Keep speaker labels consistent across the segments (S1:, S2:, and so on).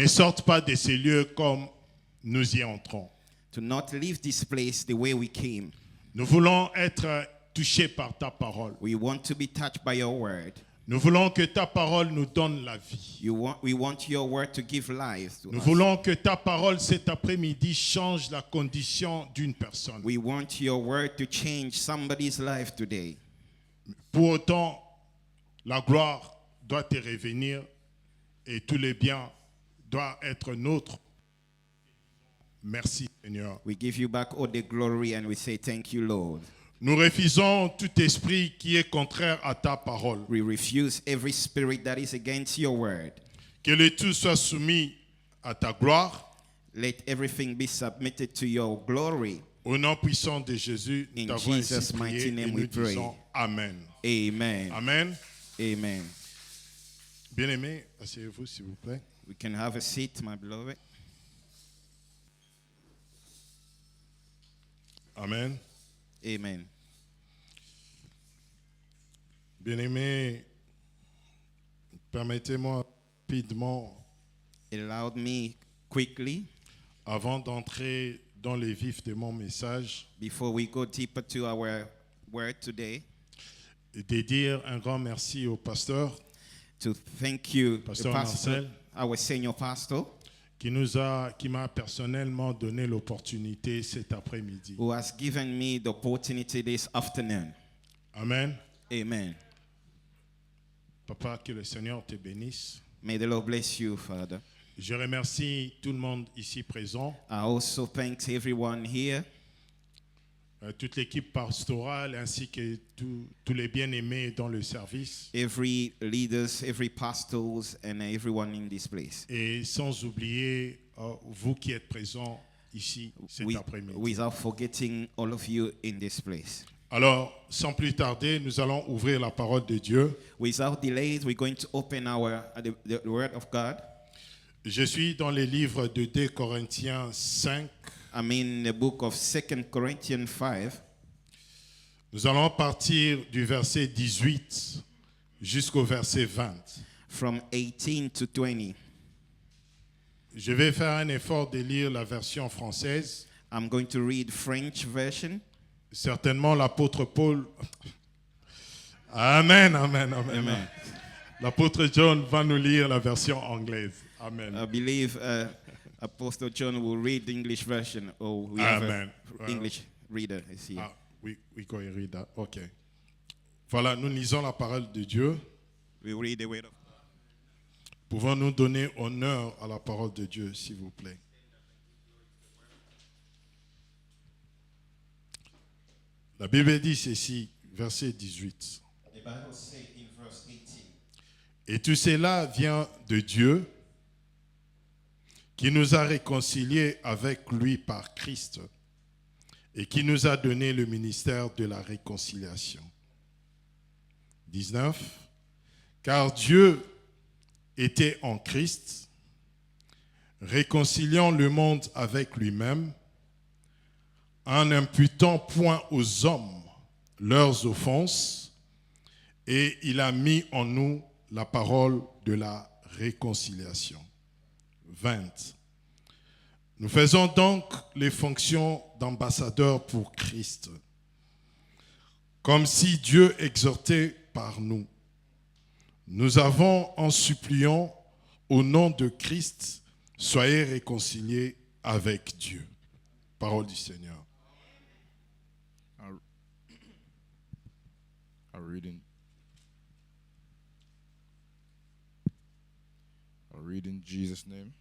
S1: Ne sortent pas de ces lieux comme nous y entrons.
S2: To not leave this place the way we came.
S1: Nous voulons être touchés par ta parole.
S2: We want to be touched by your word.
S1: Nous voulons que ta parole nous donne la vie.
S2: We want your word to give life to
S1: Nous
S2: us.
S1: voulons que ta parole cet après-midi change la condition d'une personne.
S2: We want your word to change somebody's life today.
S1: Pour autant, la gloire doit te revenir et tous les biens doivent être nôtres. Merci Seigneur.
S2: We give you back all the glory and we say thank you, Lord.
S1: Nous refusons tout esprit qui est contraire à ta parole.
S2: We refuse every spirit that is against your word.
S1: Que le tout soit soumis à ta gloire.
S2: Let everything be submitted to your glory.
S1: Au nom puissant de Jésus, nous
S2: In
S1: t'avons ainsi
S2: Jesus'
S1: prié
S2: mighty
S1: et
S2: name
S1: nous
S2: we pray.
S1: disons Amen.
S2: Amen.
S1: Amen.
S2: Amen.
S1: Bien-aimés, asseyez-vous s'il vous plaît.
S2: We can have a seat, my beloved.
S1: Amen.
S2: Amen.
S1: Bien-aimés, permettez-moi rapidement,
S2: Allow me quickly,
S1: avant d'entrer dans les vifs de mon message,
S2: before we go deeper to our word today,
S1: de dire un grand merci au pasteur
S2: to thank you, the
S1: Pasteur
S2: pastor,
S1: Marcel,
S2: our senior pastor,
S1: qui m'a personnellement donné l'opportunité cet après-midi.
S2: who has given me the opportunity this afternoon.
S1: Amen.
S2: Amen.
S1: Papa, que le Seigneur te bénisse.
S2: May the Lord bless you, Father.
S1: Je remercie tout le monde ici présent,
S2: I also thank everyone here,
S1: toute l'équipe pastorale ainsi que tous les bien-aimés dans le service.
S2: every leaders, every pastors, and everyone in this place.
S1: Et sans oublier vous qui êtes présents ici cet après-midi.
S2: Without forgetting all of you in this place.
S1: Alors, sans plus tarder, nous allons ouvrir la parole de Dieu.
S2: Without delays, we're going to open the Word of God.
S1: Je suis dans les livres de 2 Corinthiens 5.
S2: I'm in the book of 2 Corinthians 5.
S1: Nous allons partir du verset 18 jusqu'au verset 20.
S2: From 18 to 20.
S1: Je vais faire un effort de lire la version française.
S2: I'm going to read French version.
S1: Certainement l'apôtre Paul. Amen, amen, amen.
S2: Amen.
S1: L'apôtre John va nous lire la version anglaise. Amen.
S2: I believe Apostle John will read the English version. Oh, we have
S1: Amen.
S2: an English reader is here.
S1: Ah, we go and read that. OK. Voilà, nous lisons la parole de Dieu.
S2: We read the word of
S1: Pouvons-nous donner honneur à la parole de Dieu, s'il vous plaît? La Bible dit ceci, verset 18.
S2: The Bible says in verse 18.
S1: Et tout cela vient de Dieu, qui nous a réconciliés avec lui par Christ et qui nous a donné le ministère de la réconciliation. 19. Car Dieu était en Christ, réconciliant le monde avec lui-même, en n'imputant point aux hommes leurs offenses, et il a mis en nous la parole de la réconciliation. 20. Nous faisons donc les fonctions d'ambassadeurs pour Christ, comme si Dieu exhortait par nous. Nous avons en suppliant au nom de Christ, soyez réconciliés avec Dieu. Parole du Seigneur.
S3: I'll read in Jesus' name.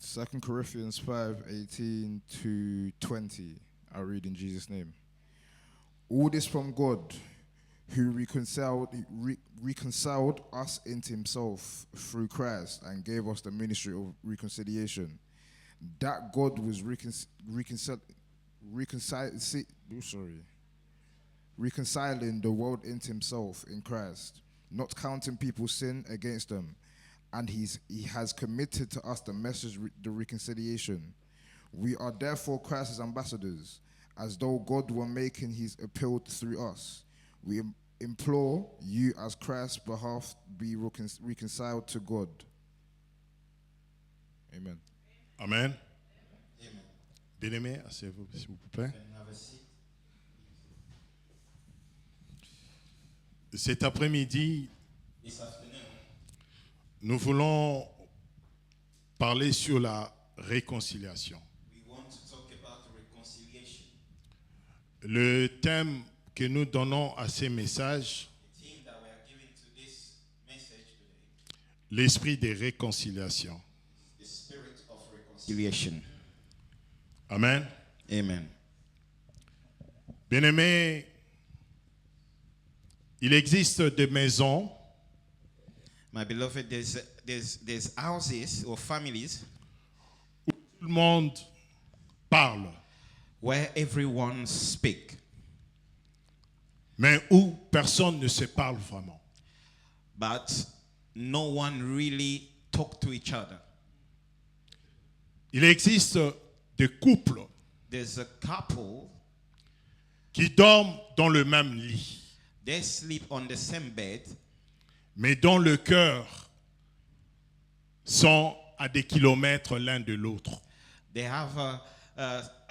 S3: 2 Corinthians 5:18 to 20. I'll read in Jesus' name. All this from God, who reconciled us into himself through Christ and gave us the ministry of reconciliation. That God was reconciling the world into himself in Christ, not counting people's sin against them. And he has committed to us the message, the reconciliation. We are therefore Christ's ambassadors, as though God were making his appeal through us. We implore you as Christ's behalf be reconciled to God. Amen.
S1: Amen. Bien-aimés, asseyez-vous s'il vous plaît. Cet après-midi, nous voulons parler sur la réconciliation.
S2: We want to talk about reconciliation.
S1: Le thème que nous donnons à ces messages,
S2: The theme that we are giving to this message today,
S1: l'esprit de réconciliation.
S2: the spirit of reconciliation.
S1: Amen.
S2: Amen.
S1: Bien-aimés, il existe des maisons
S2: My beloved, there's houses or families
S1: où tout le monde parle,
S2: where everyone speak,
S1: mais où personne ne se parle vraiment.
S2: but no one really talk to each other.
S1: Il existe des couples
S2: There's a couple,
S1: qui dorment dans le même lit,
S2: they sleep on the same bed,
S1: mais dont le cœur sont à des kilomètres l'un de l'autre.
S2: they have a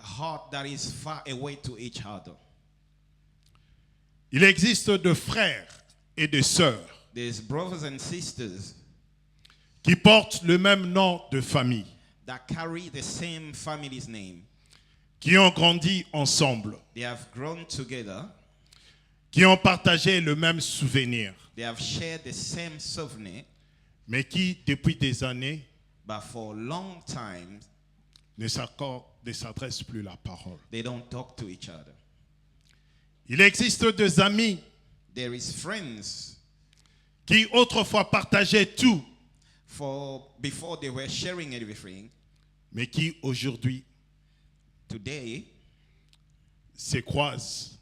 S2: heart that is far away to each other.
S1: Il existe de frères et de sœurs
S2: There's brothers and sisters
S1: qui portent le même nom de famille,
S2: that carry the same family's name.
S1: qui ont grandi ensemble,
S2: They have grown together.
S1: qui ont partagé le même souvenir,
S2: They have shared the same souvenir,
S1: mais qui, depuis des années,
S2: but for a long time,
S1: ne s'adressent plus la parole.
S2: they don't talk to each other.
S1: Il existe des amis
S2: There is friends
S1: qui autrefois partageaient tout,
S2: for before they were sharing everything.
S1: mais qui aujourd'hui
S2: Today,
S1: se croisent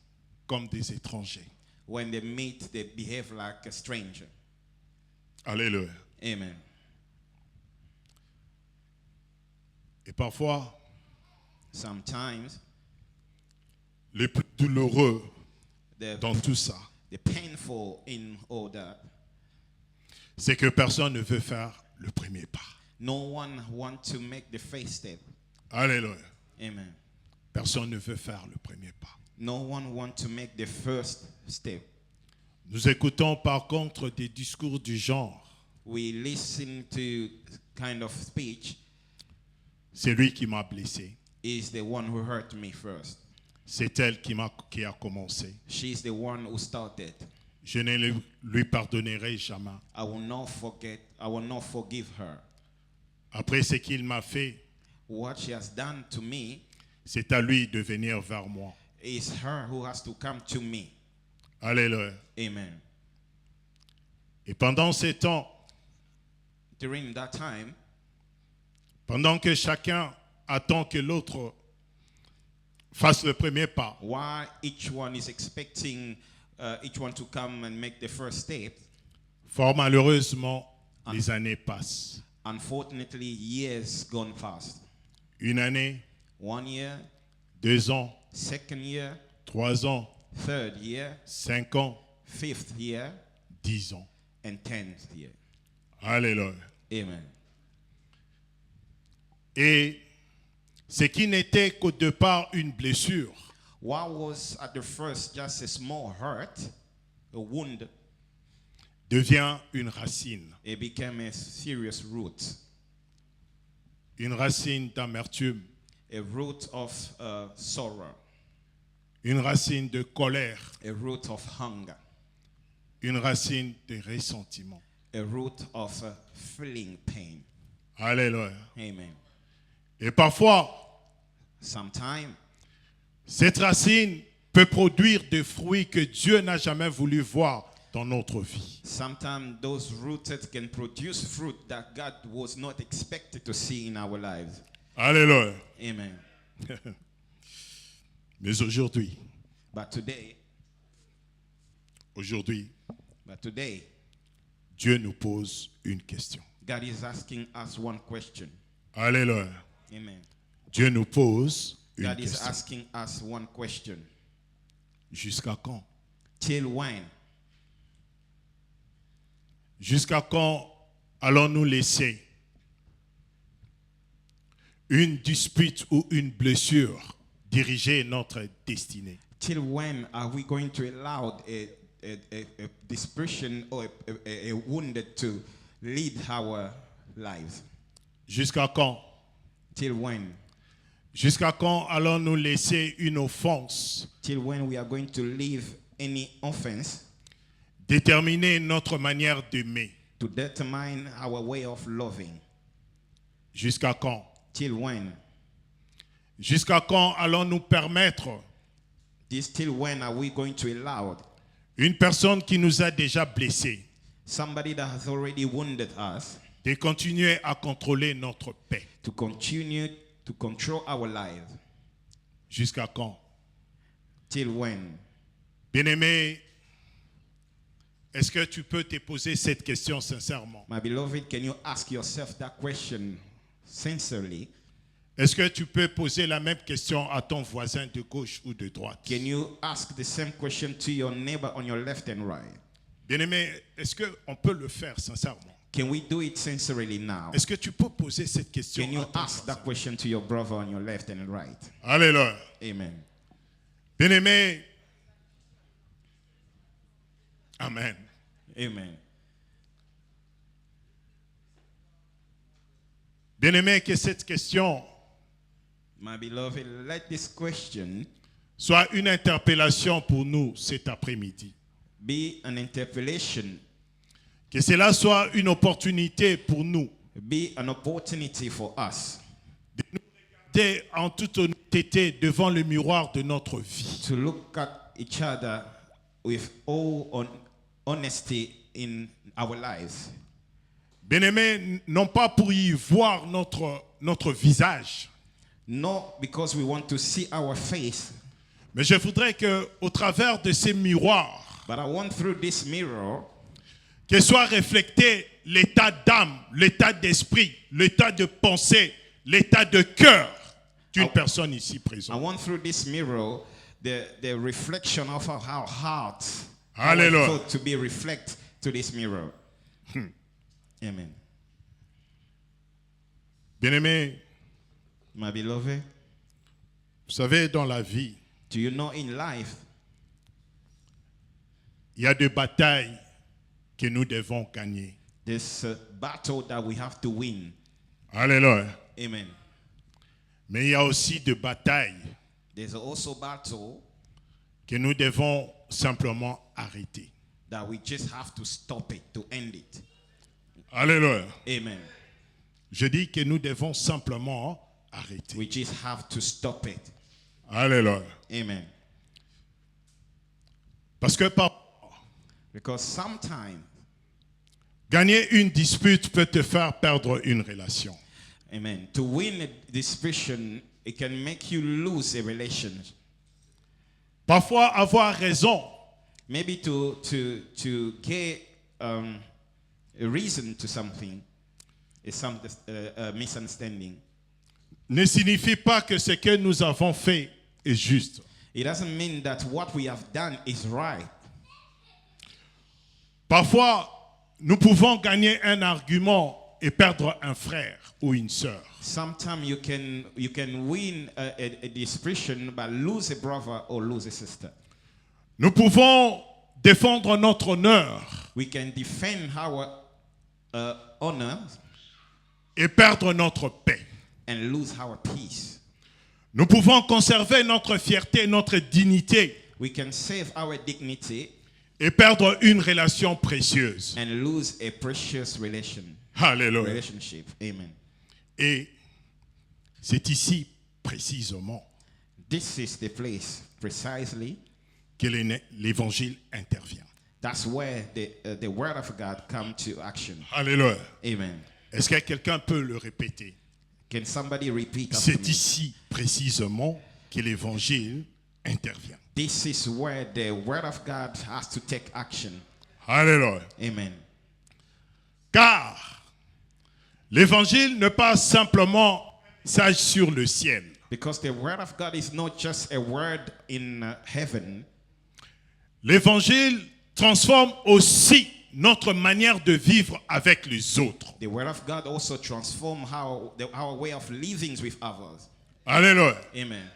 S1: comme des étrangers.
S2: when they meet, they behave like a stranger.
S1: Alléluia.
S2: Amen.
S1: Et parfois,
S2: Sometimes
S1: le plus douloureux
S2: the
S1: dans tout ça,
S2: painful in all that,
S1: c'est que personne ne veut faire le premier pas.
S2: no one wants to make the first step.
S1: Alléluia.
S2: Amen.
S1: Personne ne veut faire le premier pas.
S2: No one wants to make the first step.
S1: Nous écoutons par contre des discours du genre.
S2: We listen to kind of speech,
S1: C'est lui qui m'a blessé.
S2: is the one who hurt me first.
S1: C'est elle qui a commencé.
S2: She's the one who started.
S1: Je ne lui pardonnerai jamais.
S2: I will not forget, I will not forgive her.
S1: Après ce qu'il m'a fait,
S2: What she has done to me,
S1: c'est à lui de venir vers moi.
S2: is her who has to come to me.
S1: Alléluia.
S2: Amen.
S1: Et pendant ces temps,
S2: During that time,
S1: pendant que chacun attend que l'autre fasse le premier pas,
S2: while each one is expecting each one to come and make the first step,
S1: fort malheureusement, les années passent.
S2: unfortunately, years gone past.
S1: Une année,
S2: 1 year,
S1: 2 ans,
S2: 2nd year,
S1: 3 ans,
S2: 3rd year,
S1: 5 ans,
S2: 5th year,
S1: 10 ans.
S2: and 10th year.
S1: Alléluia.
S2: Amen.
S1: Et ce qui n'était qu'au départ une blessure
S2: What was at the first just a small hurt, a wound,
S1: devient une racine.
S2: it became a serious root,
S1: Une racine d'amertume,
S2: a root of sorrow,
S1: une racine de colère,
S2: a root of hunger,
S1: une racine de ressentiment.
S2: a root of feeling pain.
S1: Alléluia.
S2: Amen.
S1: Et parfois,
S2: Sometimes
S1: cette racine peut produire des fruits que Dieu n'a jamais voulu voir dans notre vie.
S2: Sometimes those rooted can produce fruit that God was not expected to see in our lives.
S1: Alléluia.
S2: Amen.
S1: Mais aujourd'hui,
S2: But today,
S1: Dieu nous pose une question.
S2: God is asking us one question.
S1: Alléluia.
S2: Amen.
S1: Dieu nous pose une
S2: God is
S1: question.
S2: asking us one question.
S1: Jusqu'à quand?
S2: Till when?
S1: Jusqu'à quand allons-nous laisser une dispute ou une blessure diriger notre destinée?
S2: Till when are we going to allow a dispersion or a wounded to lead our lives?
S1: Jusqu'à quand?
S2: Till when?
S1: Jusqu'à quand allons-nous laisser une offense
S2: Till when we are going to leave any offense
S1: déterminer notre manière d'aimer?
S2: to determine our way of loving?
S1: Jusqu'à quand?
S2: Till when?
S1: Jusqu'à quand allons-nous permettre
S2: Till when are we going to allow
S1: une personne qui nous a déjà blessés
S2: somebody that has already wounded us
S1: de continuer à contrôler notre paix?
S2: to continue to control our lives?
S1: Jusqu'à quand?
S2: Till when?
S1: Bien-aimé, est-ce que tu peux te poser cette question sincèrement?
S2: My beloved, can you ask yourself that question sincerely?
S1: Est-ce que tu peux poser la même question à ton voisin de gauche ou de droite?
S2: Can you ask the same question to your neighbor on your left and right?
S1: Bien-aimé, est-ce qu'on peut le faire sincèrement?
S2: Can we do it sincerely now?
S1: Est-ce que tu peux poser cette question
S2: Can you
S1: à ton
S2: ask
S1: voisin?
S2: that question to your brother on your left and right?
S1: Alléluia.
S2: Amen.
S1: Bien-aimé, amen.
S2: Amen.
S1: Bien-aimé, que cette question
S2: My beloved, let this question
S1: soit une interpellation pour nous cet après-midi.
S2: be an interpellation,
S1: Que cela soit une opportunité pour nous
S2: be an opportunity for us
S1: d'être en toute honnêteté devant le miroir de notre vie.
S2: to look at each other with all honesty in our lives.
S1: Bien-aimé, non pas pour y voir notre visage,
S2: Not because we want to see our face,
S1: mais je voudrais qu'au travers de ces miroirs,
S2: but I want through this mirror
S1: que soit reflété l'état d'âme, l'état d'esprit, l'état de pensée, l'état de cœur d'une personne ici
S2: I
S1: présente.
S2: want through this mirror the reflection of our heart, our
S1: Hallelujah.
S2: thought to be reflect to this mirror. Amen.
S1: Bien-aimé,
S2: My beloved,
S1: vous savez, dans la vie,
S2: do you know in life
S1: il y a des batailles que nous devons gagner.
S2: there's a battle that we have to win?
S1: Alléluia.
S2: Amen.
S1: Mais il y a aussi des batailles
S2: There's also battle
S1: que nous devons simplement arrêter.
S2: that we just have to stop it, to end it.
S1: Alléluia.
S2: Amen.
S1: Je dis que nous devons simplement arrêter.
S2: We just have to stop it.
S1: Alléluia.
S2: Amen.
S1: Parce que
S2: Because sometimes,
S1: gagner une dispute peut te faire perdre une relation.
S2: amen, to win a discussion, it can make you lose a relationship.
S1: Parfois, avoir raison
S2: Maybe to get a reason to something is some misunderstanding.
S1: ne signifie pas que ce que nous avons fait est juste.
S2: It doesn't mean that what we have done is right.
S1: Parfois, nous pouvons gagner un argument et perdre un frère ou une sœur.
S2: Sometimes you can win a discussion but lose a brother or lose a sister.
S1: Nous pouvons défendre notre honneur
S2: We can defend our honor
S1: et perdre notre paix.
S2: and lose our peace.
S1: Nous pouvons conserver notre fierté, notre dignité
S2: We can save our dignity
S1: et perdre une relation précieuse.
S2: and lose a precious
S1: Alléluia.
S2: relationship. Amen.
S1: Et c'est ici précisément
S2: This is the place precisely.
S1: que l'évangile intervient.
S2: That's where the word of God come to action.
S1: Alléluia.
S2: Amen.
S1: Est-ce que quelqu'un peut le répéter?
S2: Can somebody repeat after
S1: C'est
S2: me?
S1: ici précisément que l'évangile intervient.
S2: This is where the word of God has to take action.
S1: Alléluia.
S2: Amen.
S1: Car l'évangile n'est pas simplement un message sur le ciel.
S2: Because the word of God is not just a word in heaven.
S1: L'évangile transforme aussi notre manière de vivre avec les autres.
S2: The word of God also transforms our way of living with others.
S1: Alléluia.
S2: Amen.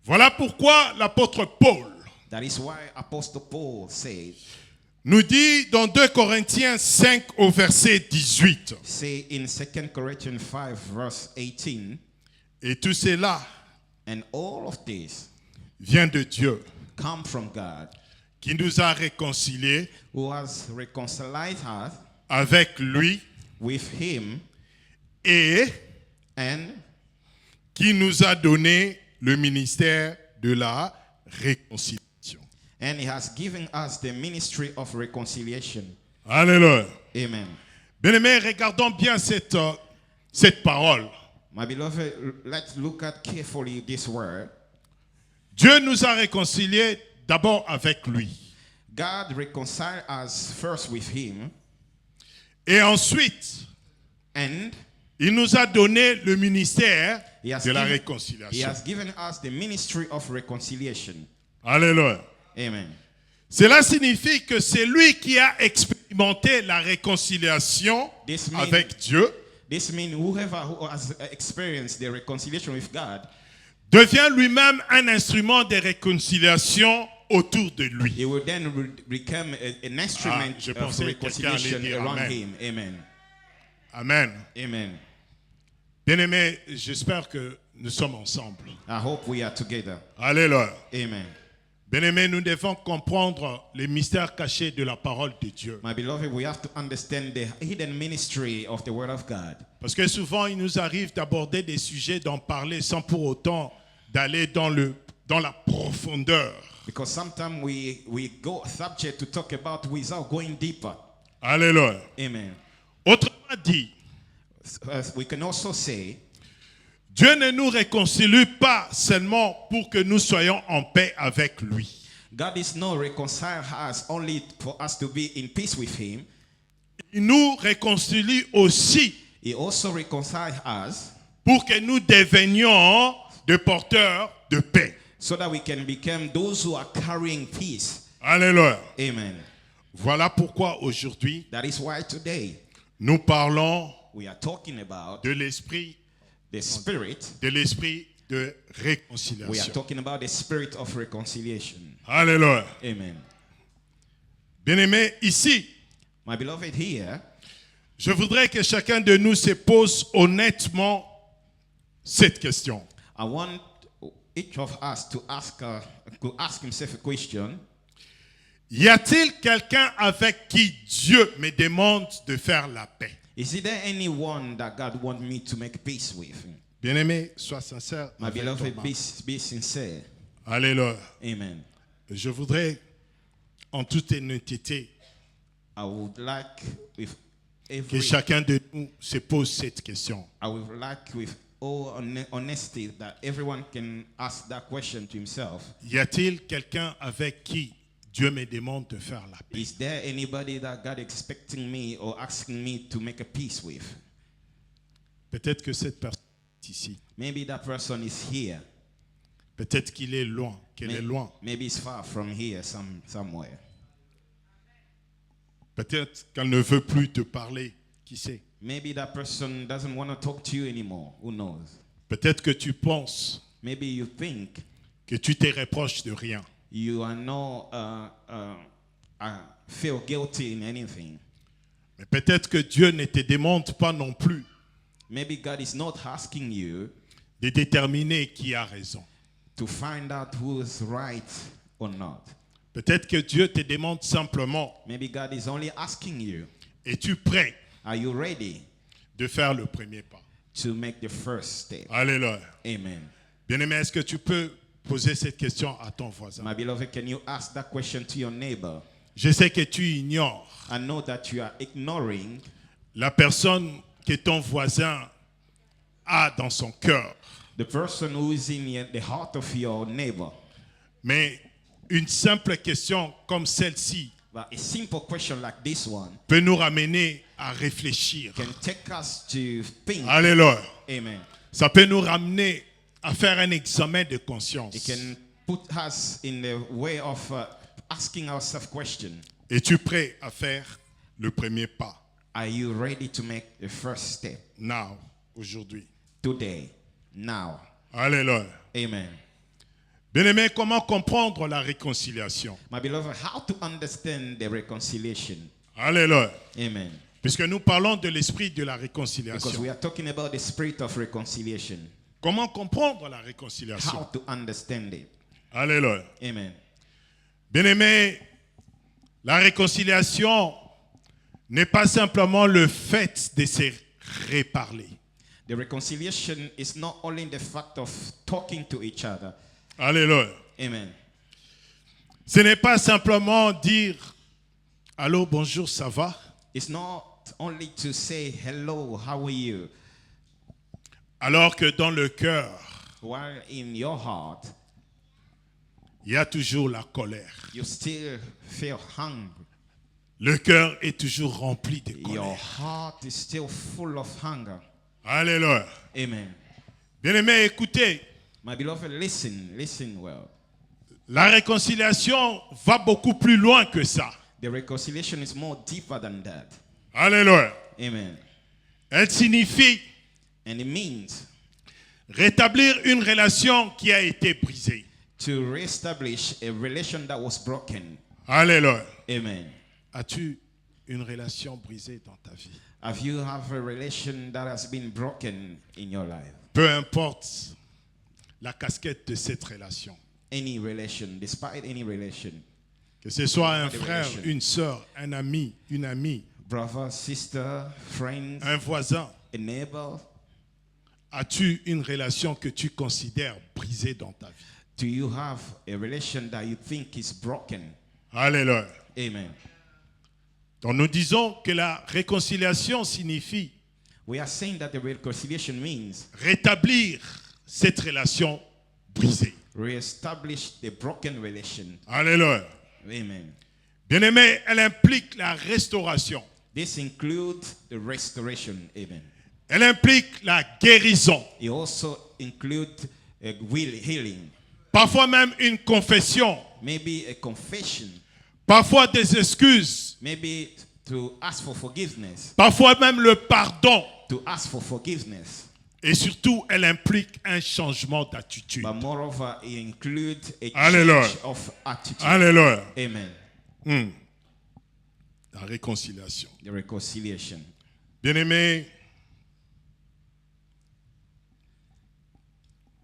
S1: Voilà pourquoi l'apôtre Paul
S2: That is why Apostle Paul said,
S1: nous dit dans 2 Corinthiens 5 au verset 18.
S2: say in 2 Corinthians 5 verse 18,
S1: Et tout cela
S2: and all of this
S1: vient de Dieu
S2: come from God,
S1: qui nous a réconciliés
S2: who has reconciled us
S1: avec lui
S2: with him
S1: et
S2: and
S1: qui nous a donné le ministère de la réconciliation.
S2: he has given us the ministry of reconciliation.
S1: Alléluia.
S2: Amen.
S1: Bien-aimés, regardons bien cette parole.
S2: My beloved, let's look at carefully this word.
S1: Dieu nous a réconciliés d'abord avec lui.
S2: God reconciled us first with him,
S1: Et ensuite,
S2: and
S1: il nous a donné le ministère
S2: he has,
S1: de la
S2: he
S1: réconciliation.
S2: has given us the ministry of reconciliation.
S1: Alléluia.
S2: Amen.
S1: Cela signifie que c'est lui qui a expérimenté la réconciliation
S2: This means-
S1: avec Dieu,
S2: This means whoever who has experienced the reconciliation with God,
S1: devient lui-même un instrument de réconciliation autour de lui.
S2: he will then become an instrument
S1: je
S2: of
S1: pensais que quelqu'un allait
S2: reconciliation
S1: dire
S2: around
S1: amen.
S2: him. Amen.
S1: Amen.
S2: Amen.
S1: Bien-aimés, j'espère que nous sommes ensemble.
S2: I hope we are together.
S1: Alléluia.
S2: Amen.
S1: Bien-aimés, nous devons comprendre les mystères cachés de la parole de Dieu.
S2: My beloved, we have to understand the hidden ministry of the Word of God.
S1: Parce que souvent, il nous arrive d'aborder des sujets, d'en parler sans pour autant d'aller dans la profondeur.
S2: Because sometimes we go subject to talk about without going deeper.
S1: Alléluia.
S2: Amen.
S1: Autrement dit,
S2: We can also say,
S1: Dieu ne nous réconcilie pas seulement pour que nous soyons en paix avec lui.
S2: God is not reconcile us only for us to be in peace with him.
S1: Il nous réconcilie aussi
S2: He also reconciles us
S1: pour que nous devenions des porteurs de paix.
S2: so that we can become those who are carrying peace.
S1: Alléluia.
S2: Amen.
S1: Voilà pourquoi aujourd'hui,
S2: That is why today
S1: nous parlons
S2: we are talking about
S1: de l'esprit
S2: the spirit.
S1: de
S2: We are
S1: réconciliation.
S2: talking about the spirit of reconciliation.
S1: Alléluia.
S2: Amen.
S1: Bien-aimés, ici,
S2: My beloved, here,
S1: je voudrais que chacun de nous se pose honnêtement cette question.
S2: I want each of us to ask himself a question.
S1: Y a-t-il quelqu'un avec qui Dieu me demande de faire la paix?
S2: Is there anyone that God wants me to make peace with?
S1: Bien-aimé, sois sincère.
S2: My
S1: avec
S2: beloved,
S1: ton
S2: be
S1: âme.
S2: sincere.
S1: Alléluia.
S2: Amen.
S1: Je voudrais, en toute honnêteté,
S2: I would like with
S1: que chacun de nous se pose cette question.
S2: I would like with all honesty that everyone can ask that question to himself.
S1: Y a-t-il quelqu'un avec qui Dieu me demande de faire la paix?
S2: Is there anybody that God expecting me or asking me to make a peace with?
S1: Peut-être que cette personne est ici.
S2: Maybe that person is here.
S1: Peut-être qu'il est loin, qu'elle est loin.
S2: Maybe it's far from here somewhere.
S1: Peut-être qu'elle ne veut plus te parler. Qui sait?
S2: Maybe that person doesn't want to talk to you anymore. Who knows?
S1: Peut-être que tu penses
S2: Maybe you think
S1: que tu te reproches de rien.
S2: you are no feel guilty in anything.
S1: Mais peut-être que Dieu ne te demande pas non plus
S2: Maybe God is not asking you
S1: de déterminer qui a raison.
S2: to find out who is right or not.
S1: Peut-être que Dieu te demande simplement,
S2: Maybe God is only asking you,
S1: es-tu prêt
S2: are you ready
S1: de faire le premier pas?
S2: to make the first step?
S1: Alléluia.
S2: Amen.
S1: Bien-aimé, est-ce que tu peux poser cette question à ton voisin?
S2: My beloved, can you ask that question to your neighbor?
S1: Je sais que tu ignores
S2: I know that you are ignoring
S1: la personne que ton voisin a dans son cœur.
S2: the person who is in the heart of your neighbor.
S1: Mais une simple question comme celle-ci
S2: But a simple question like this one
S1: peut nous ramener à réfléchir.
S2: can take us to think.
S1: Alléluia.
S2: Amen.
S1: Ça peut nous ramener à faire un examen de conscience.
S2: It can put us in the way of asking ourselves questions.
S1: Es-tu prêt à faire le premier pas?
S2: Are you ready to make the first step?
S1: Now, aujourd'hui.
S2: Today, now.
S1: Alléluia.
S2: Amen.
S1: Bien-aimé, comment comprendre la réconciliation?
S2: My beloved, how to understand the reconciliation?
S1: Alléluia.
S2: Amen.
S1: Puisque nous parlons de l'esprit de la
S2: Because
S1: réconciliation.
S2: we are talking about the spirit of reconciliation.
S1: Comment comprendre la
S2: How
S1: réconciliation?
S2: to understand it.
S1: Alléluia.
S2: Amen.
S1: Bien-aimé, la réconciliation n'est pas simplement le fait de se reparler.
S2: The reconciliation is not only the fact of talking to each other.
S1: Alléluia.
S2: Amen.
S1: Ce n'est pas simplement dire « Allô, bonjour, ça va ?»
S2: It's not only to say hello, how are you?
S1: alors que dans le cœur,
S2: While in your heart,
S1: il y a toujours la colère.
S2: you still feel hungry.
S1: Le cœur est toujours rempli de
S2: Your
S1: colère.
S2: heart is still full of hunger.
S1: Alléluia.
S2: Amen.
S1: Bien-aimés, écoutez,
S2: My beloved, listen well.
S1: la réconciliation va beaucoup plus loin que ça.
S2: The reconciliation is more deeper than that.
S1: Alléluia.
S2: Amen.
S1: Elle signifie
S2: And it means
S1: rétablir une relation qui a été brisée.
S2: to reestablish a relation that was broken.
S1: Alléluia.
S2: Amen.
S1: As-tu une relation brisée dans ta vie?
S2: Have you have a relation that has been broken in your life?
S1: Peu importe la casquette de cette relation.
S2: Any relation, despite any relation.
S1: Que ce soit un
S2: Any
S1: frère,
S2: relation.
S1: une sœur, un ami, une amie,
S2: Brother, sister, friend,
S1: un voisin.
S2: a neighbor.
S1: As-tu une relation que tu considères brisée dans ta vie?
S2: Do you have a relation that you think is broken?
S1: Alléluia.
S2: Amen.
S1: Donc nous disons que la réconciliation signifie
S2: We are saying that the reconciliation means
S1: rétablir cette relation brisée.
S2: reestablish the broken relation.
S1: Alléluia.
S2: Amen.
S1: Bien-aimé, elle implique la restauration.
S2: This includes the restoration. Amen.
S1: Elle implique la guérison.
S2: It also includes a will healing,
S1: Parfois même une confession.
S2: maybe a confession,
S1: Parfois des excuses.
S2: maybe to ask for forgiveness,
S1: Parfois même le pardon.
S2: to ask for forgiveness.
S1: Et surtout, elle implique un changement d'attitude.
S2: But moreover, it includes a
S1: Hallelujah.
S2: change of attitude.
S1: Alléluia.
S2: Amen.
S1: La réconciliation.
S2: The reconciliation.
S1: Bien-aimés,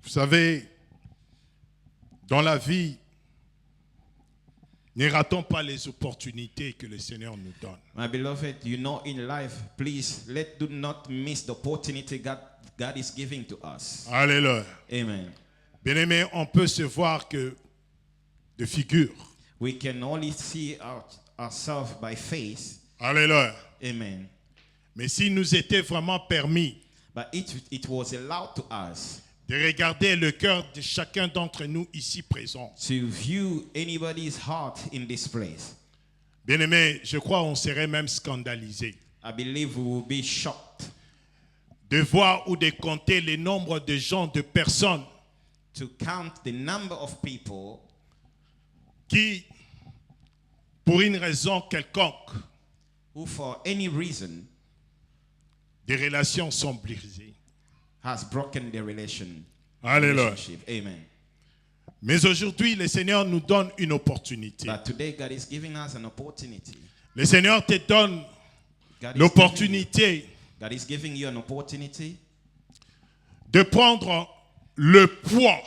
S1: vous savez, dans la vie, ne ratons pas les opportunités que le Seigneur nous donne.
S2: My beloved, you know in life, please do not miss the opportunity God is giving to us.
S1: Alléluia.
S2: Amen.
S1: Bien-aimés, on peut se voir que de figure.
S2: We can only see ourselves by faith.
S1: Alléluia.
S2: Amen.
S1: Mais s'il nous était vraiment permis
S2: But it was allowed to us
S1: de regarder le cœur de chacun d'entre nous ici présents,
S2: to view anybody's heart in this place.
S1: bien-aimés, je crois qu'on serait même scandalisé
S2: I believe we will be shocked
S1: de voir ou de compter le nombre de gens, de personnes
S2: to count the number of people
S1: qui, pour une raison quelconque,
S2: who for any reason
S1: des relations sont brisées.
S2: has broken their relationship.
S1: Alléluia.
S2: Amen.
S1: Mais aujourd'hui, le Seigneur nous donne une opportunité.
S2: But today God is giving us an opportunity.
S1: Le Seigneur te donne
S2: God
S1: l'opportunité
S2: is giving you an opportunity
S1: de prendre le poids.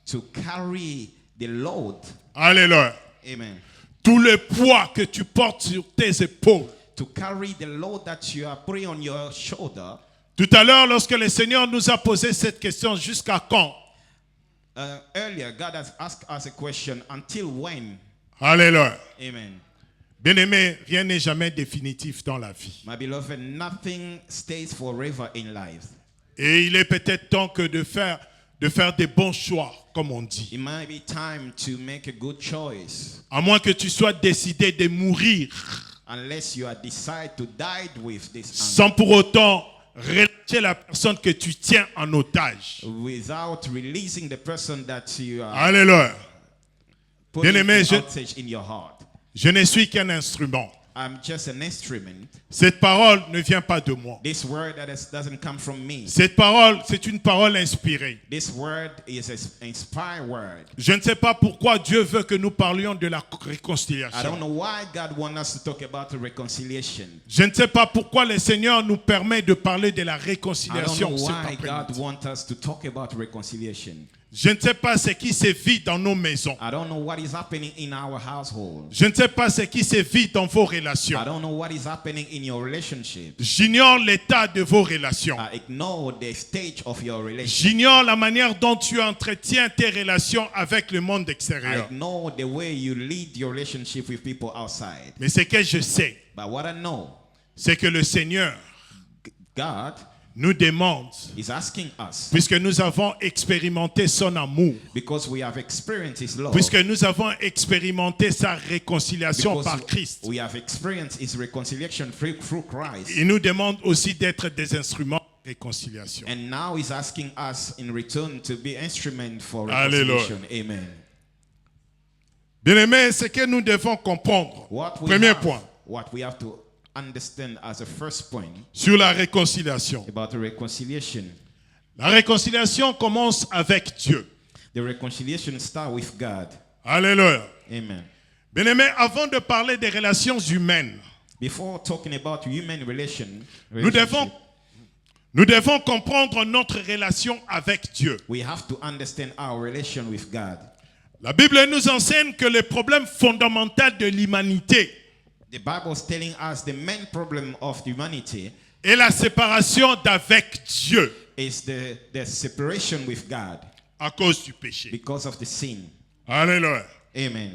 S2: to carry the load.
S1: Alléluia.
S2: Amen.
S1: Tout le poids que tu portes sur tes épaules.
S2: To carry the load that you are putting on your shoulder.
S1: Tout à l'heure, lorsque le Seigneur nous a posé cette question, jusqu'à quand?
S2: Earlier, God has asked us a question, until when?
S1: Alléluia.
S2: Amen.
S1: Bien-aimé, rien n'est jamais définitif dans la vie.
S2: My beloved, nothing stays forever in life.
S1: Et il est peut-être temps que de faire des bons choix, comme on dit.
S2: It might be time to make a good choice.
S1: À moins que tu sois décidé de mourir
S2: Unless you are decide to die with this
S1: sans pour autant relâcher la personne que tu tiens en otage.
S2: without releasing the person that you are
S1: Alléluia.
S2: putting
S1: Bien-aimé,
S2: in outage in your heart.
S1: Je ne suis qu'un instrument.
S2: I'm just an instrument.
S1: Cette parole ne vient pas de moi.
S2: This word doesn't come from me.
S1: Cette parole, c'est une parole inspirée.
S2: This word is an inspired word.
S1: Je ne sais pas pourquoi Dieu veut que nous parlions de la
S2: I don't
S1: réconciliation.
S2: know why God wants us to talk about the reconciliation.
S1: Je ne sais pas pourquoi le Seigneur nous permet de parler de la
S2: I don't
S1: réconciliation
S2: know
S1: cet
S2: why God
S1: après-midi.
S2: wants us to talk about reconciliation.
S1: Je ne sais pas ce qui se vit dans nos maisons.
S2: I don't know what is happening in our household.
S1: Je ne sais pas ce qui se vit dans vos relations.
S2: I don't know what is happening in your relationship.
S1: J'ignore l'état de vos relations.
S2: I ignore the stage of your relationship.
S1: J'ignore la manière dont tu entretiens tes relations avec le monde
S2: I
S1: extérieur.
S2: ignore the way you lead your relationship with people outside.
S1: Mais ce que je sais,
S2: But what I know,
S1: c'est que le Seigneur
S2: God
S1: nous demande,
S2: is asking us,
S1: puisque nous avons expérimenté son amour,
S2: because we have experienced His love,
S1: puisque nous avons expérimenté sa réconciliation
S2: because
S1: par Christ,
S2: we have experienced His reconciliation through Christ.
S1: il nous demande aussi d'être des instruments de réconciliation.
S2: And now He's asking us in return to be instrument for
S1: Alléluia.
S2: reconciliation. Amen.
S1: Bien-aimés, ce que nous devons comprendre, premier point,
S2: What we have to understand as a first point
S1: sur la réconciliation.
S2: about the reconciliation.
S1: La réconciliation commence avec Dieu.
S2: The reconciliation starts with God.
S1: Alléluia.
S2: Amen.
S1: Bien-aimés, avant de parler des relations humaines,
S2: Before talking about human
S1: nous devons comprendre notre relation avec Dieu.
S2: we have to understand our relation with God.
S1: La Bible nous enseigne que le problème fondamental de l'humanité
S2: The Bible is telling us the main problem of humanity
S1: est la séparation d'avec Dieu
S2: is the separation with God
S1: à cause du péché.
S2: because of the sin.
S1: Alléluia.
S2: Amen.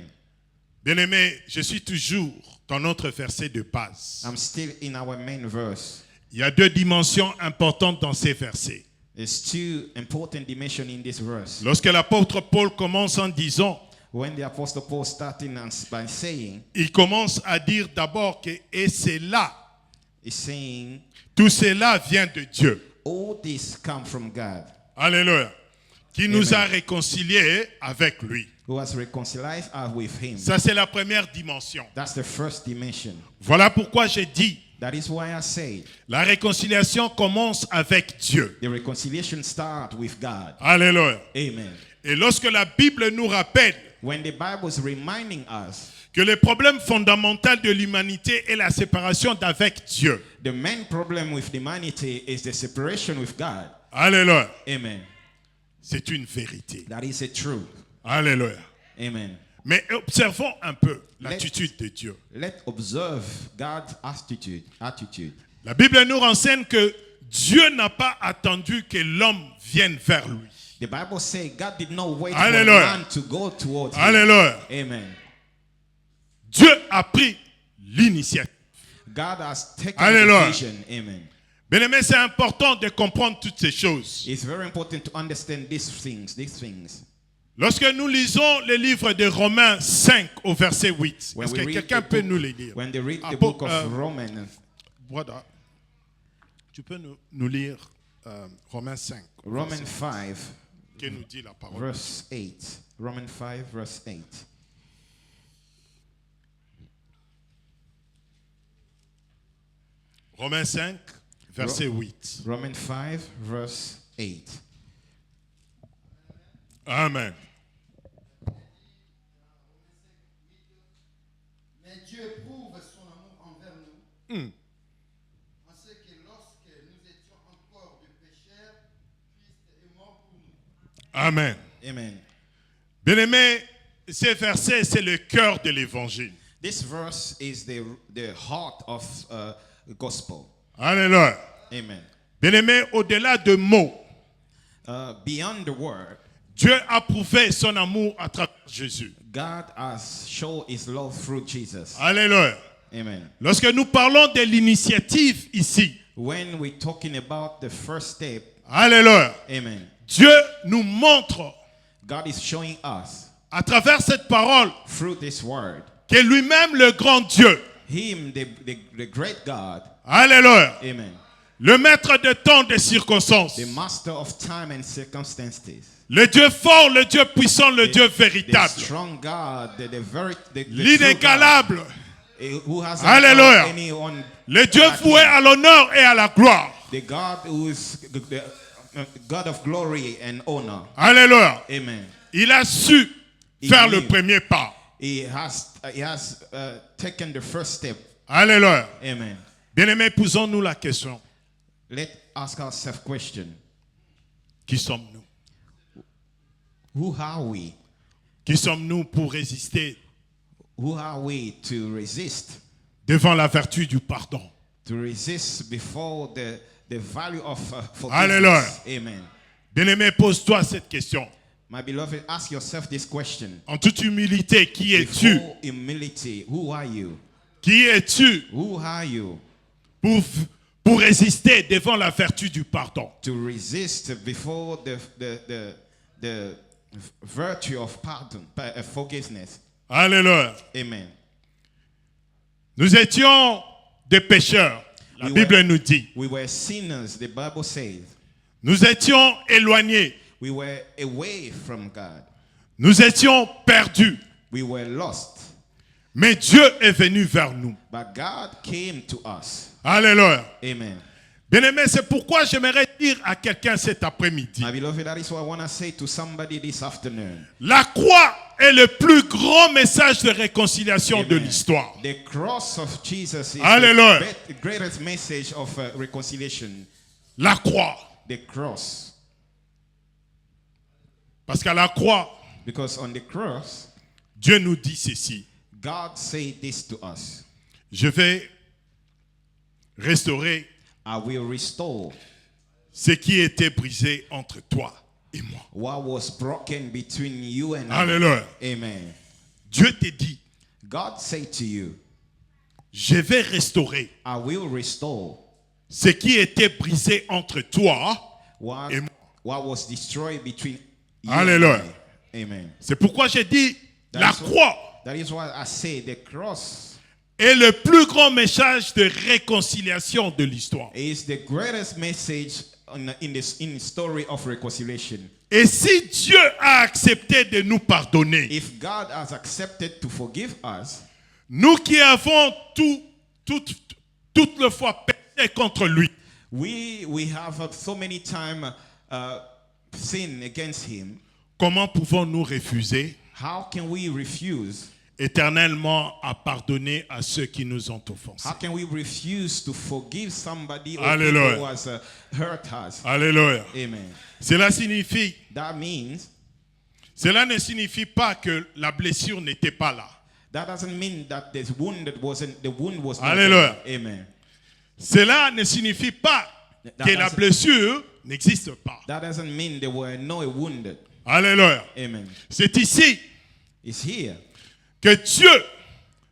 S1: Bien-aimés, je suis toujours dans notre verset de base.
S2: I'm still in our main verse.
S1: Il y a deux dimensions importantes dans ces versets.
S2: There's two important dimensions in this verse.
S1: Lorsque l'apôtre Paul commence en disant,
S2: When the Apostle Paul starting by saying,
S1: il commence à dire d'abord que et c'est là,
S2: he's saying,
S1: tout cela vient de Dieu.
S2: all this come from God,
S1: Alléluia. Qui nous
S2: Amen.
S1: a réconciliés avec lui.
S2: who has reconciled us with Him.
S1: Ça, c'est la première dimension.
S2: That's the first dimension.
S1: Voilà pourquoi j'ai dit,
S2: That is why I say
S1: la réconciliation commence avec Dieu.
S2: the reconciliation starts with God.
S1: Alléluia.
S2: Amen.
S1: Et lorsque la Bible nous rappelle
S2: When the Bible is reminding us
S1: que le problème fondamental de l'humanité est la séparation d'avec Dieu.
S2: the main problem with humanity is the separation with God.
S1: Alléluia.
S2: Amen.
S1: C'est une vérité.
S2: That is a truth.
S1: Alléluia.
S2: Amen.
S1: Mais observons un peu l'attitude de Dieu.
S2: Let's observe God's attitude.
S1: La Bible nous renseigne que Dieu n'a pas attendu que l'homme vienne vers lui.
S2: The Bible says God did not wait
S1: Hallelujah.
S2: for man to go towards him.
S1: Alléluia.
S2: Amen.
S1: Dieu a pris l'initiative.
S2: God has taken
S1: Hallelujah.
S2: the decision. Amen.
S1: Bien-aimés, c'est important de comprendre toutes ces choses.
S2: It's very important to understand these things.
S1: Lorsque nous lisons le livre de Romains 5 au verset 8,
S2: When
S1: est-ce
S2: we
S1: que
S2: read
S1: quelqu'un
S2: the
S1: peut
S2: book-
S1: nous les lire?
S2: When they read the
S1: Apo-
S2: book of Romans,
S1: Voilà. Tu peux nous lire Romains 5,
S2: Romans 5,
S1: que nous dit la parole.
S2: verse 8. Romans 5, verse 8.
S1: Romains 5, verset 8.
S2: Romans 5, verse 8.
S1: Amen.
S4: Mais Dieu prouve son amour envers nous, en ce que lorsque nous étions encore des pécheurs, Christ est mort pour nous.
S1: Amen.
S2: Amen.
S1: Bien-aimés, ces versets, c'est le cœur de l'évangile.
S2: This verse is the heart of the gospel.
S1: Alléluia.
S2: Amen.
S1: Bien-aimés, au-delà de mots,
S2: Beyond the word,
S1: Dieu a prouvé son amour à travers Jésus.
S2: God has shown his love through Jesus.
S1: Alléluia.
S2: Amen.
S1: Lorsque nous parlons de l'initiative ici,
S2: When we're talking about the first step,
S1: alléluia,
S2: amen,
S1: Dieu nous montre
S2: God is showing us
S1: à travers cette parole
S2: through this word,
S1: que lui-même, le grand Dieu,
S2: him, the great God,
S1: alléluia,
S2: amen,
S1: le maître de temps, de circonstances,
S2: the master of time and circumstances,
S1: Le Dieu fort, le Dieu puissant, le Dieu
S2: The
S1: véritable.
S2: strong God, the true God,
S1: L'inégalable.
S2: who has
S1: Alléluia.
S2: anyone.
S1: Le Dieu voué à l'honneur et à la gloire.
S2: The God who is the God of glory and honor.
S1: Alléluia.
S2: Amen.
S1: Il a su faire le
S2: knew.
S1: premier pas.
S2: He has taken the first step.
S1: Alléluia.
S2: Amen.
S1: Bien-aimés, posons-nous la question.
S2: Let's ask ourselves a question.
S1: Qui sommes-nous?
S2: Who are we?
S1: Qui sommes-nous pour résister
S2: Who are we to resist?
S1: devant la vertu du pardon?
S2: To resist before the value of forgiveness.
S1: Alléluia.
S2: Amen.
S1: Bien-aimé, pose-toi cette question.
S2: My beloved, ask yourself this question.
S1: En toute humilité, qui es-tu?
S2: Before humility, who are you?
S1: Qui es-tu
S2: Who are you
S1: pour résister devant la vertu du pardon?
S2: to resist before the virtue of pardon, forgiveness?
S1: Alléluia.
S2: Amen.
S1: Nous étions des pécheurs. La
S2: We
S1: Bible
S2: were-
S1: nous dit.
S2: We were sinners, the Bible says.
S1: Nous étions éloignés.
S2: We were away from God.
S1: Nous étions perdus.
S2: We were lost.
S1: Mais Dieu est venu vers nous.
S2: But God came to us.
S1: Alléluia.
S2: Amen.
S1: Bien-aimé, c'est pourquoi j'aimerais dire à quelqu'un cet après-midi.
S2: My beloved, that is what I want to say to somebody this afternoon.
S1: La croix est le plus grand message de réconciliation de
S2: Amen.
S1: l'histoire.
S2: The cross of Jesus is
S1: Hallelujah.
S2: the greatest message of reconciliation.
S1: La croix.
S2: The cross.
S1: Parce qu'à la croix,
S2: Because on the cross,
S1: Dieu nous dit ceci.
S2: God said this to us.
S1: Je vais restaurer
S2: I will restore
S1: ce qui était brisé entre toi et moi.
S2: what was broken between you and
S1: Alléluia.
S2: I. Amen.
S1: Dieu te dit,
S2: God said to you,
S1: je vais restaurer
S2: I will restore
S1: ce qui était brisé entre toi.
S2: what,
S1: Et moi.
S2: what was destroyed between you
S1: Alléluia.
S2: and I. Amen.
S1: C'est pourquoi j'ai dit, la
S2: That's what-
S1: croix
S2: That is why I say the cross
S1: est le plus grand message de réconciliation de l'histoire.
S2: is the greatest message in the story of reconciliation.
S1: Et si Dieu a accepté de nous pardonner,
S2: If God has accepted to forgive us,
S1: nous qui avons toute le fois péché contre lui,
S2: we have so many times sinned against him.
S1: comment pouvons-nous refuser
S2: How can we refuse?
S1: éternellement à pardonner à ceux qui nous ont offensés?
S2: How can we refuse to forgive somebody or
S1: Hallelujah.
S2: people who has hurt us?
S1: Alléluia.
S2: Amen.
S1: Cela signifie,
S2: That means
S1: cela ne signifie pas que la blessure n'était pas là.
S2: that doesn't mean that the wound was not
S1: Hallelujah.
S2: there. Amen.
S1: Cela ne signifie pas que la blessure n'existe pas.
S2: That doesn't mean there were no wounded.
S1: Alléluia.
S2: Amen.
S1: C'est ici
S2: It's here.
S1: que Dieu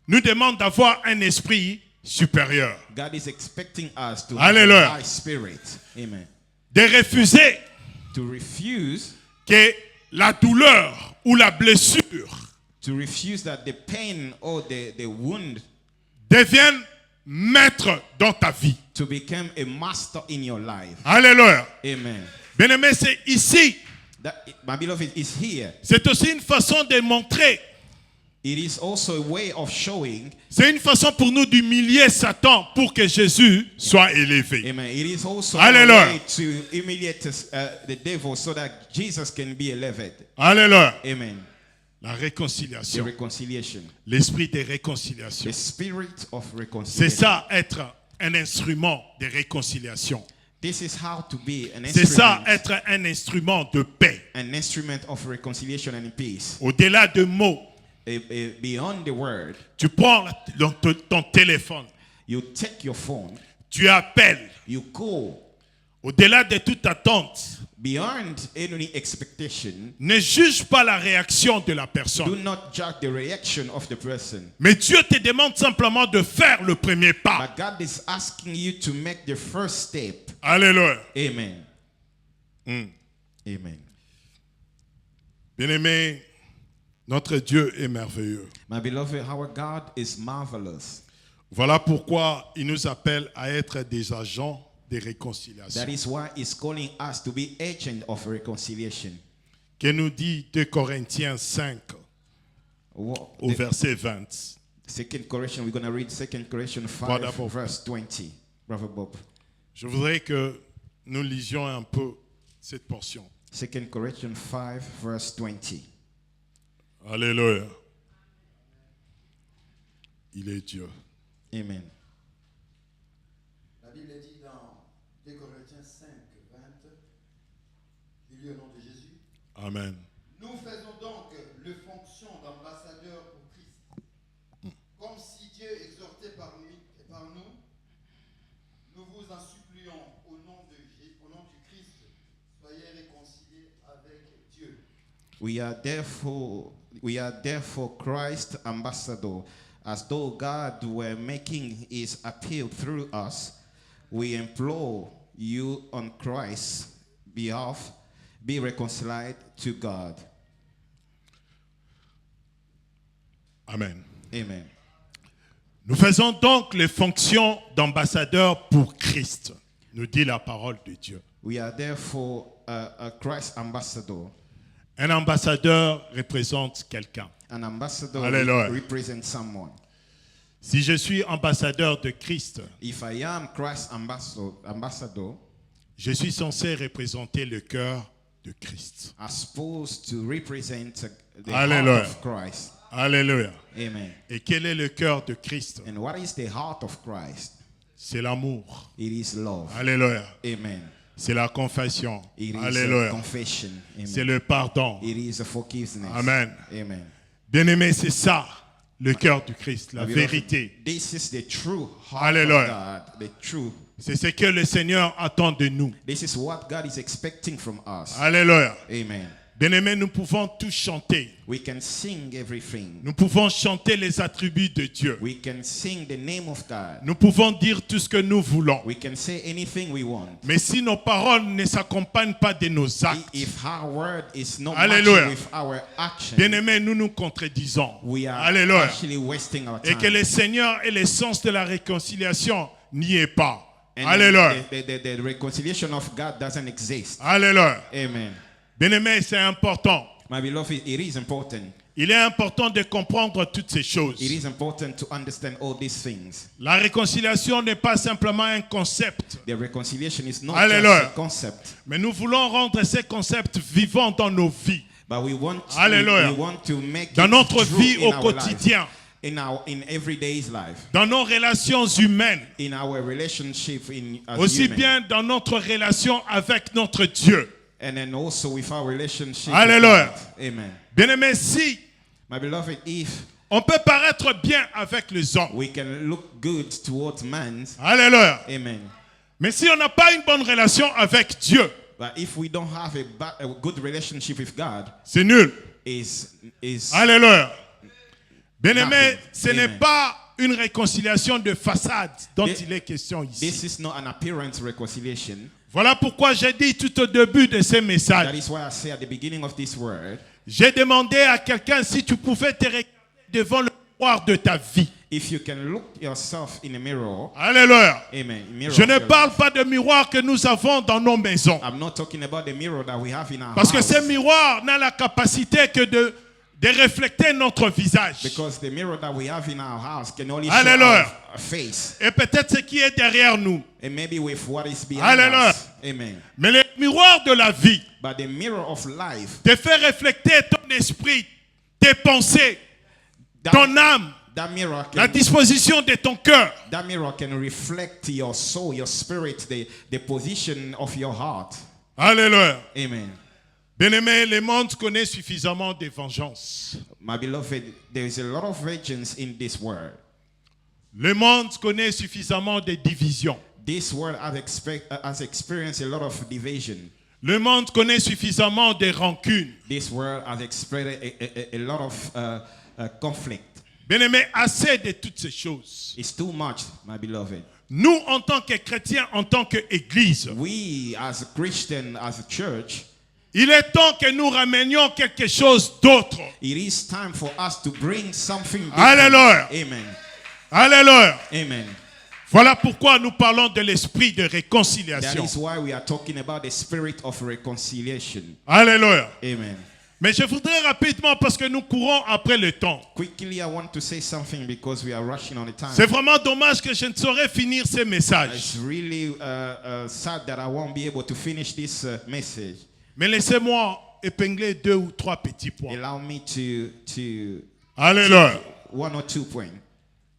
S1: nous demande d'avoir un esprit supérieur,
S2: God is expecting us to
S1: Hallelujah.
S2: have a high spirit. Amen.
S1: de refuser
S2: To refuse
S1: que la douleur ou la blessure
S2: that the pain or the wound
S1: devienne maître dans ta vie.
S2: to become a master in your life.
S1: Alléluia.
S2: Amen.
S1: Bien-aimé, c'est ici.
S2: My beloved, is here.
S1: C'est aussi une façon de montrer.
S2: It is also a way of showing.
S1: C'est une façon pour nous d'humilier Satan pour que Jésus soit élevé.
S2: Amen. It is also
S1: Hallelujah.
S2: a way to humiliate the devil so that Jesus can be elevated.
S1: Alléluia.
S2: Amen.
S1: La
S2: The
S1: réconciliation.
S2: reconciliation.
S1: L'esprit de réconciliation.
S2: The spirit of
S1: C'est
S2: reconciliation.
S1: ça, être un instrument de réconciliation.
S2: This is how to be an
S1: C'est ça,
S2: instrument,
S1: être un instrument de paix.
S2: an instrument of reconciliation and peace.
S1: Au-delà de mots,
S2: Beyond the word,
S1: tu prends ton téléphone,
S2: you take your phone,
S1: tu appelles.
S2: you call.
S1: Au-delà de toute attente,
S2: Beyond any expectation,
S1: ne juge pas la réaction de la
S2: do
S1: personne.
S2: not judge the reaction of the person.
S1: Mais Dieu te demande simplement de faire le premier pas.
S2: But God is asking you to make the first step.
S1: Alléluia.
S2: Amen. Amen.
S1: Bien-aimé, notre Dieu est merveilleux.
S2: My beloved, our God is marvelous.
S1: Voilà pourquoi il nous appelle à être des agents de réconciliation.
S2: That is why He's calling us to be agent of reconciliation.
S1: que nous dit 2 Corinthiens 5 au verset 20.
S2: Second Corinthians, we're going to read 2 Corinthians 5,
S1: Brother Bob.
S2: verse 20. Brother Bob.
S1: Je voudrais que nous lisions un peu cette portion.
S2: 2 Corinthians 5, verse 20.
S1: Alléluia. Il est Dieu.
S2: Amen.
S4: La Bible dit dans 2 Corinthiens 5, 20, il est au nom de Jésus.
S1: Amen.
S4: Nous faisons donc les fonctions d'ambassadeurs pour Christ. Comme si Dieu exhortait par nous, nous vous en supplions au nom du Christ, soyez réconciliés avec Dieu.
S2: We are therefore Christ's ambassador, as though God were making his appeal through us. We implore you on Christ's behalf, be reconciled to God.
S1: Amen.
S2: Amen.
S1: Nous faisons donc les fonctions d'ambassadeurs pour Christ, nous dit la parole de Dieu.
S2: We are therefore a Christ ambassador.
S1: Un ambassadeur représente quelqu'un.
S2: An ambassador
S1: Hallelujah.
S2: represents someone.
S1: Si je suis ambassadeur de Christ,
S2: If I am Christ's ambassador,
S1: je suis censé représenter le cœur de Christ.
S2: I'm supposed to represent the
S1: Hallelujah.
S2: heart of Christ.
S1: Alléluia.
S2: Amen.
S1: Et quel est le cœur de Christ?
S2: And what is the heart of Christ?
S1: C'est l'amour.
S2: It is love.
S1: Alléluia.
S2: Amen.
S1: C'est la confession.
S2: It is a
S1: Alléluia.
S2: confession.
S1: C'est
S2: Amen.
S1: le pardon.
S2: It is a forgiveness.
S1: Amen.
S2: Amen.
S1: Bien-aimé, c'est ça, le cœur du Christ, la
S2: My beloved,
S1: vérité.
S2: This is the true heart
S1: Hallelujah.
S2: of God. The true.
S1: C'est ce que le Seigneur attend de nous.
S2: This is what God is expecting from us.
S1: Alléluia.
S2: Amen.
S1: Bien-aimé, nous pouvons tous chanter.
S2: We can sing everything.
S1: Nous pouvons chanter les attributs de Dieu.
S2: We can sing the name of God.
S1: Nous pouvons dire tout ce que nous voulons.
S2: We can say anything we want.
S1: Mais si nos paroles ne s'accompagnent pas de nos actes,
S2: If our word is not
S1: Hallelujah.
S2: matching with our action,
S1: bien-aimés, nous nous contredisons.
S2: we are
S1: Alléluia.
S2: actually wasting our
S1: Et
S2: time.
S1: que le Seigneur et l'essence de la réconciliation n'y est pas.
S2: And
S1: Alléluia.
S2: the reconciliation of God doesn't exist.
S1: Alléluia.
S2: Amen.
S1: Bien-aimés, c'est important.
S2: My beloved, it is important.
S1: Il est important de comprendre toutes ces choses.
S2: It is important to understand all these things.
S1: La réconciliation n'est pas simplement un concept,
S2: The reconciliation is not
S1: Hallelujah.
S2: just a concept,
S1: mais nous voulons rendre ces concepts vivants dans nos vies,
S2: but we want
S1: Hallelujah.
S2: to make
S1: dans
S2: it
S1: notre
S2: true
S1: vie
S2: in
S1: au
S2: our
S1: quotidien,
S2: life, in everyday's life,
S1: dans nos relations humaines,
S2: in our relationship as
S1: aussi
S2: human,
S1: bien dans notre relation avec notre Dieu.
S2: and then also with our relationship.
S1: Hallelujah.
S2: With God. Amen.
S1: Bien-aimés, si
S2: My beloved, if
S1: on peut paraître bien avec les hommes,
S2: we can look good towards man,
S1: Alléluia,
S2: amen.
S1: mais si on n'a pas une bonne relation avec Dieu,
S2: But if we don't have a good relationship with God,
S1: c'est nul.
S2: is
S1: Alléluia. Bien-aimés,
S2: Nothing.
S1: ce n'est
S2: Amen.
S1: pas une réconciliation de façade dont
S2: This-
S1: il est question
S2: this
S1: ici.
S2: is not an appearance reconciliation.
S1: Voilà pourquoi j'ai dit tout au début de ce
S2: That
S1: message.
S2: is why I say at the beginning of this word,
S1: J'ai demandé à quelqu'un si tu pouvais te regarder devant le miroir de ta vie.
S2: if you can look yourself in a mirror,
S1: Alléluia.
S2: amen. Mirror
S1: Je
S2: of
S1: ne
S2: your
S1: parle
S2: life.
S1: pas de miroir que nous avons dans nos maisons.
S2: I'm not talking about the mirror that we have in our
S1: Parce que
S2: house.
S1: ces miroirs n'ont la capacité que de refléter notre visage.
S2: Because the mirror that we have in our house can only show
S1: Hallelujah.
S2: our face.
S1: Et peut-être ce qui est derrière nous.
S2: And maybe with what is behind
S1: Hallelujah.
S2: us. Amen.
S1: Mais le miroir de la vie
S2: But the mirror of life,
S1: te fait refléter ton esprit, tes pensées,
S2: that,
S1: ton âme,
S2: that mirror
S1: la
S2: can
S1: disposition de ton cœur.
S2: that mirror can reflect your soul, your spirit, the position of your heart.
S1: Alléluia.
S2: Amen.
S1: Bien-aimé, le monde connaît suffisamment de vengeance.
S2: My beloved, there is a lot of vengeance in this world.
S1: Le monde connaît suffisamment de divisions.
S2: This world has experienced a lot of division.
S1: Le monde connaît suffisamment de rancunes.
S2: This world has experienced a lot of conflict.
S1: Bien-aimé, assez de toutes ces choses.
S2: It's too much, my beloved.
S1: Nous, en tant que chrétiens, en tant qu'Église,
S2: We, as a Christian, as a church,
S1: il est temps que nous ramenions quelque chose d'autre.
S2: it is time for us to bring something different.
S1: Hallelujah.
S2: Amen.
S1: Alléluia.
S2: Amen.
S1: Voilà pourquoi nous parlons de l'esprit de
S2: That
S1: réconciliation.
S2: is why we are talking about the spirit of reconciliation.
S1: Alléluia.
S2: Amen.
S1: Mais je voudrais rapidement, parce que nous courons après le temps.
S2: Quickly, I want to say something because we are rushing on the time.
S1: C'est vraiment dommage que je ne saurais finir ces messages.
S2: It's really sad that I won't be able to finish this message.
S1: Mais laissez-moi épingler 2 ou 3 petits points.
S2: Allow me to
S1: Alléluia.
S2: 1 or 2 points.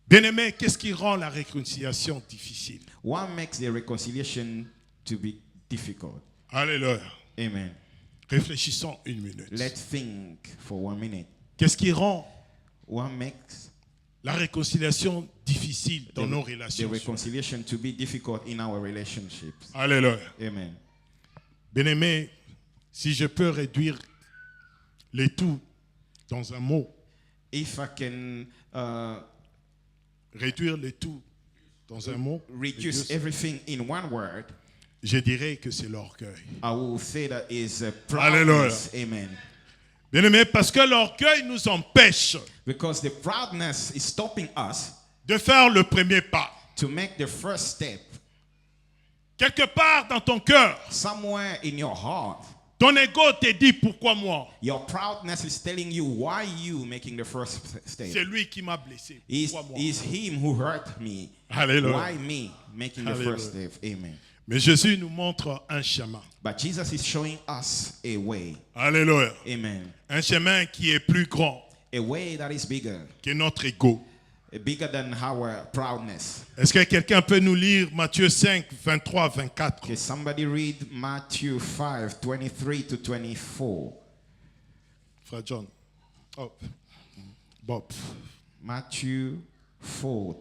S1: Bien-aimé, qu'est-ce qui rend la réconciliation difficile?
S2: What makes the reconciliation to be difficult?
S1: Alléluia.
S2: Amen.
S1: Réfléchissons une minute.
S2: Let's think for 1 minute.
S1: Qu'est-ce qui rend
S2: What makes
S1: la réconciliation difficile dans nos
S2: the
S1: relations?
S2: reconciliation to be difficult in our relationships?
S1: Alléluia.
S2: Amen.
S1: Bien-aimé, si je peux réduire le tout dans un mot,
S2: If I can
S1: réduire le tout dans un mot,
S2: reduce everything in one word,
S1: je dirais que c'est l'orgueil.
S2: I will say that is
S1: Hallelujah.
S2: proudness. Amen.
S1: Bien-aimé, parce que l'orgueil nous empêche
S2: Because the proudness is stopping us
S1: de faire le premier pas.
S2: to make the first step.
S1: Quelque part dans ton cœur,
S2: Somewhere in your heart,
S1: ton ego te dit pourquoi moi?
S2: your proudness is telling you why you making the first step.
S1: C'est lui qui m'a blessé.
S2: Is
S1: Pourquoi moi?
S2: him who hurt me?
S1: Alléluia.
S2: Why me making the
S1: Hallelujah.
S2: first step? Amen.
S1: Mais Jésus nous montre un chemin.
S2: But Jesus is showing us a way.
S1: Alléluia.
S2: Amen.
S1: Un chemin qui est plus grand
S2: A way that is bigger,
S1: que notre ego.
S2: bigger than our proudness.
S1: Est-ce que quelqu'un peut nous lire Matthieu 5, 23, 24?
S2: Okay, somebody read Matthew 5, 23 to 24.
S1: Frère John. Oh. Bob.
S2: Matthew 4.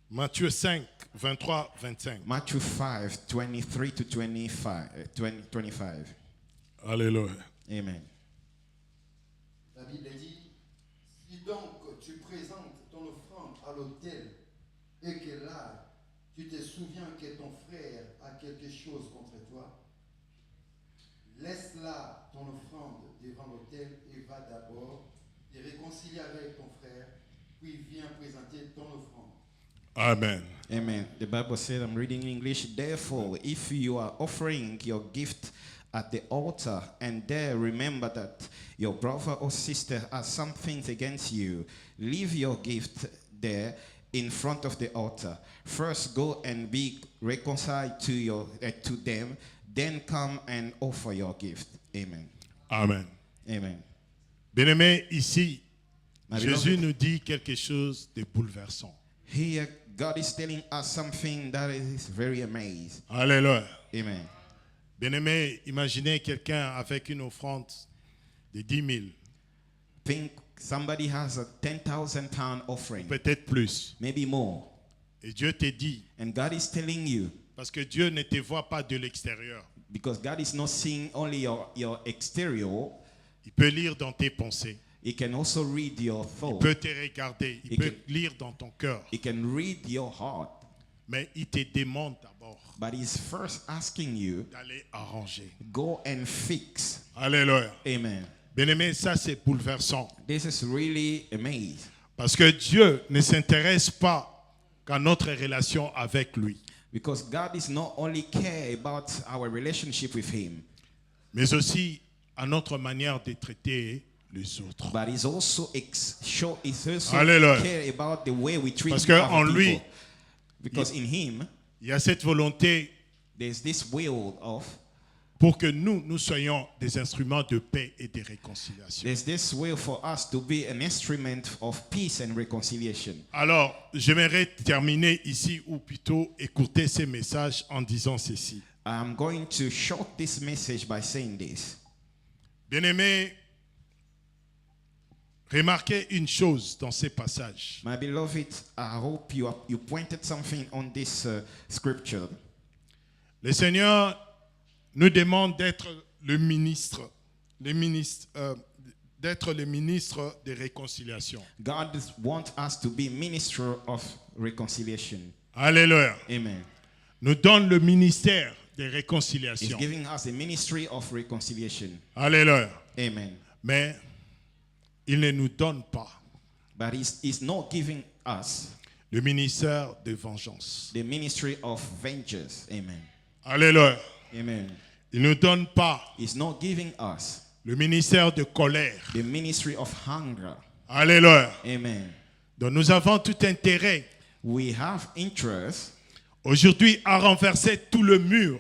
S1: Matthieu 5, 23, 25.
S2: Matthew 5, 23 to 25. 25.
S1: Alléluia.
S2: Amen.
S4: La Bible dit, si donc tu présentes ton offrande à l'autel et que là, tu te souviens que ton frère a quelque chose contre toi, laisse là ton offrande devant l'autel et va d'abord te réconcilier avec ton frère, puis viens présenter ton offrande.
S1: Amen.
S2: Amen. The Bible said, I'm reading in English, therefore, if you are offering your gift at the altar and there remember that your brother or sister has something against you, leave your gift there in front of the altar. First go and be reconciled to them, then come and offer your gift. Amen.
S1: Amen.
S2: Amen.
S1: Bien-aimé, ici,
S2: My
S1: Jésus
S2: beloved,
S1: nous dit quelque chose de bouleversant.
S2: here God is telling us something that is very amazing.
S1: Alléluia.
S2: Amen.
S1: Bien-aimé, imaginez quelqu'un avec une offrande de 10 000,
S2: Think somebody has a 10,000 pound offering,
S1: peut-être plus.
S2: maybe more.
S1: Et Dieu te dit,
S2: And God is telling you,
S1: parce que Dieu ne te voit pas de l'extérieur,
S2: because God is not seeing only your exterior,
S1: il peut lire dans tes pensées,
S2: He can also read your
S1: il
S2: thought.
S1: peut te regarder, il
S2: Il
S1: peut
S2: can-
S1: lire dans ton cœur,
S2: He can read your heart.
S1: mais il te demande d'abord
S2: But He's first asking you,
S1: d'aller arranger.
S2: go and fix.
S1: Alléluia.
S2: Amen.
S1: Bien-aimé, ça c'est bouleversant.
S2: This is really amazing.
S1: Parce que Dieu ne s'intéresse pas qu'à notre relation avec lui,
S2: Because God is not only care about our relationship with Him,
S1: mais aussi à notre manière de traiter les autres.
S2: but He's also
S1: Alléluia.
S2: care about the way we treat
S1: Parce que
S2: other
S1: en
S2: people.
S1: lui,
S2: Because in Him,
S1: il y a cette volonté
S2: there's this will of,
S1: pour que nous soyons des instruments de paix et de réconciliation.
S2: there's this will for us to be an instrument of peace and reconciliation.
S1: Alors, j'aimerais terminer ici, ou plutôt écouter ces messages en disant ceci.
S2: I'm going to short this message by saying this.
S1: Bien-aimés, remarquez une chose dans ces passages.
S2: My beloved, I hope you pointed something on this scripture.
S1: Le Seigneur nous demande d'être le ministre de réconciliation.
S2: God wants us to be minister of reconciliation.
S1: Alléluia.
S2: Amen.
S1: Nous donne le ministère de
S2: He's
S1: réconciliation.
S2: giving us a ministry of reconciliation.
S1: Alléluia.
S2: Amen.
S1: Mais il ne nous donne pas
S2: But he's not giving us
S1: Le ministère de vengeance.
S2: the ministry of vengeance. Amen.
S1: Alléluia.
S2: Amen.
S1: Il ne nous donne pas
S2: He's not giving us
S1: le ministère de colère.
S2: the ministry of hunger.
S1: Alléluia.
S2: Amen.
S1: Donc nous avons tout intérêt
S2: We have interest
S1: aujourd'hui à renverser tout le mur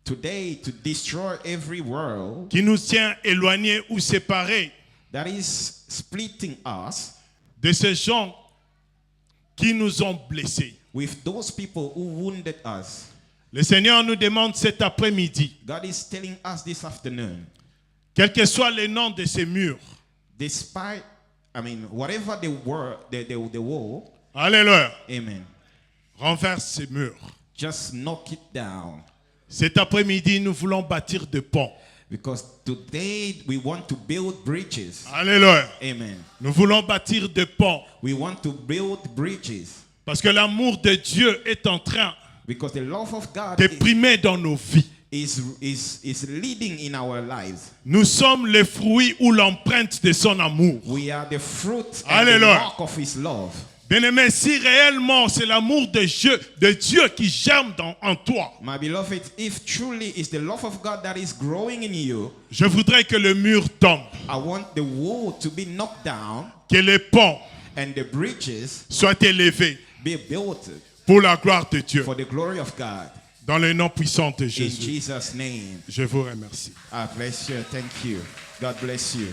S2: today to destroy every world
S1: qui nous tient éloignés ou séparés
S2: that is splitting us
S1: de ces gens qui nous ont blessés.
S2: with those people who wounded us.
S1: Le Seigneur nous demande cet après-midi,
S2: God is telling us this afternoon,
S1: quel que soit le nom de ces murs,
S2: despite, whatever the word, the wall,
S1: alléluia,
S2: amen,
S1: renverse ces murs.
S2: just knock it down.
S1: Cet après-midi, nous voulons bâtir des ponts.
S2: Because today we want to build bridges.
S1: Alléluia.
S2: Amen.
S1: Nous voulons bâtir des ponts
S2: We want to build bridges
S1: parce que l'amour de Dieu est en train
S2: because the love of God
S1: de primer dans nos vies.
S2: is leading in our lives.
S1: Nous sommes les fruits ou l'empreinte de son amour.
S2: We are the fruit and the
S1: Alléluia.
S2: mark of His love.
S1: Bien-aimé, si réellement c'est l'amour de Dieu qui germe en toi,
S2: My beloved, if truly is the love of God that is growing in you,
S1: je voudrais que le mur tombe,
S2: I want the wall to be knocked down
S1: que les ponts
S2: and the bridges
S1: soient élevés
S2: be built
S1: pour la gloire de Dieu.
S2: for the glory of God.
S1: Dans le nom puissant de
S2: In
S1: Jésus,
S2: Jesus' name.
S1: je vous remercie.
S2: I bless you. Thank you. God bless you.